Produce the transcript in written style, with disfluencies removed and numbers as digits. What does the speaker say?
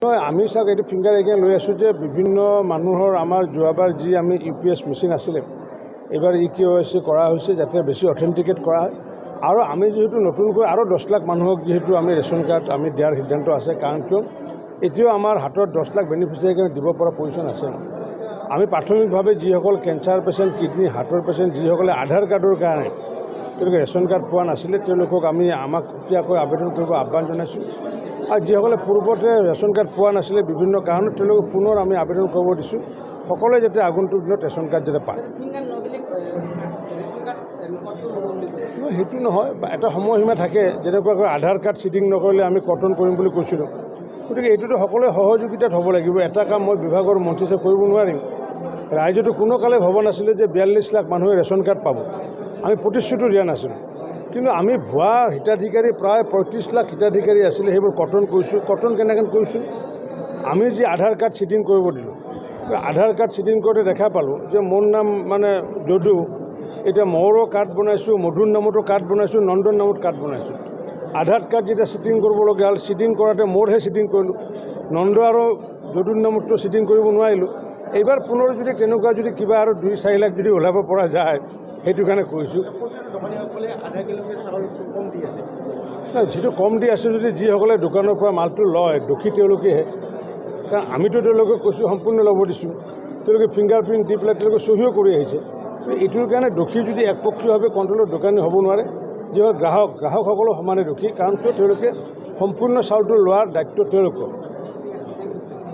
আমি চাওক এইটো ফিংগাৰ এইকাৰণে লৈ আছোঁ যে বিভিন্ন মানুহৰ আমাৰ যোৱাবাৰ যি আমি UPS মেচিন আছিলে এইবাৰ EKYC কৰা হৈছে যাতে বেছি অথেণ্টিকেট কৰা হয় আৰু আমি যেহেতু নতুনকৈ আৰু 10 লাখ মানুহক যেহেতু আমি ৰেচন কাৰ্ড আমি দিয়াৰ সিদ্ধান্ত আছে কাৰণ কিয় এতিয়াও আমাৰ হাতত 10 লাখ বেনিফিচিয়াৰী দিব পৰা পজিশ্যন আছে আমি প্ৰাথমিকভাৱে যিসকল কেঞ্চাৰ পেচেণ্ট কিডনি হাৰ্টৰ পেচেণ্ট যিসকলে আধাৰ কাৰ্ডৰ কাৰণে তেওঁলোকে ৰেচন কাৰ্ড পোৱা নাছিলে তেওঁলোকক আমি আমাক সুকীয়াকৈ আবেদন কৰিব আহ্বান জনাইছোঁ আৰু যিসকলে পূৰ্বতে ৰেচন কাৰ্ড পোৱা নাছিলে বিভিন্ন কাৰণত তেওঁলোকক পুনৰ আমি আবেদন কৰিব দিছোঁ সকলোৱে যাতে আগন্তুক দিনত ৰেচন কাৰ্ড যাতে পায় সেইটো নহয় এটা সময়সীমা থাকে যেনেকুৱাকৈ আধাৰ কাৰ্ড চিটিং নকৰিলে আমি কৰ্তন কৰিম বুলি কৈছিলোঁ গতিকে এইটোতো সকলোৱে সহযোগিতাত হ'ব লাগিব এটা কাম মই বিভাগৰ মন্ত্ৰী হিচাপে কৰিব নোৱাৰিম ৰাইজেতো কোনো কালে ভবা নাছিলে যে 42 লাখ মানুহে ৰেচন কাৰ্ড পাব আমি প্ৰতিশ্ৰুতি দিয়া নাছিলোঁ কিন্তু আমি ভুৱা হিতাধিকাৰী প্ৰায় 35 লাখ হিতাধিকাৰী আছিলে সেইবোৰ কৰ্তন কৰিছোঁ কৰ্তন কেনেকৈ কৰিছোঁ আমি যি আধাৰ কাৰ্ড চিটিং কৰিব দিলোঁ আধাৰ কাৰ্ড চিটিং কৰোঁতে দেখা পালোঁ যে মোৰ নাম মানে যদিও এতিয়া মৌৰৰ কাৰ্ড বনাইছোঁ মধুৰ নামতো কাৰ্ড বনাইছোঁ নন্দন নামত কাৰ্ড বনাইছোঁ আধাৰ কাৰ্ড যেতিয়া চিটিং কৰিবলগীয়া হ'ল চিটিং কৰাতে মোৰহে চিটিং কৰিলোঁ নন্দ আৰু যদুৰ নামতো চিটিং কৰিব নোৱাৰিলোঁ এইবাৰ পুনৰ যদি তেনেকুৱা যদি কিবা আৰু 2-4 লাখ যদি ওলাব পৰা যায় সেইটো কাৰণে কৈছোঁ যিটো কম দি আছে যদি যিসকলে দোকানৰ পৰা মালটো লয় দোষী তেওঁলোকেহে কাৰণ আমিতো তেওঁলোকক কৈছোঁ সম্পূৰ্ণ ল'ব দিছোঁ তেওঁলোকে ফিংগাৰ প্ৰিণ্ট দি পেলাই তেওঁলোকে চহীও কৰি আহিছে এইটোৰ কাৰণে দোষী যদি একপক্ষীয়ভাৱে কণ্ট্ৰলৰ দোকানী হ'ব নোৱাৰে যিসকল গ্ৰাহকসকলো সমানে দোষী কাৰণ কিয় তেওঁলোকে সম্পূৰ্ণ চাউলটো লোৱাৰ দায়িত্ব তেওঁলোকৰ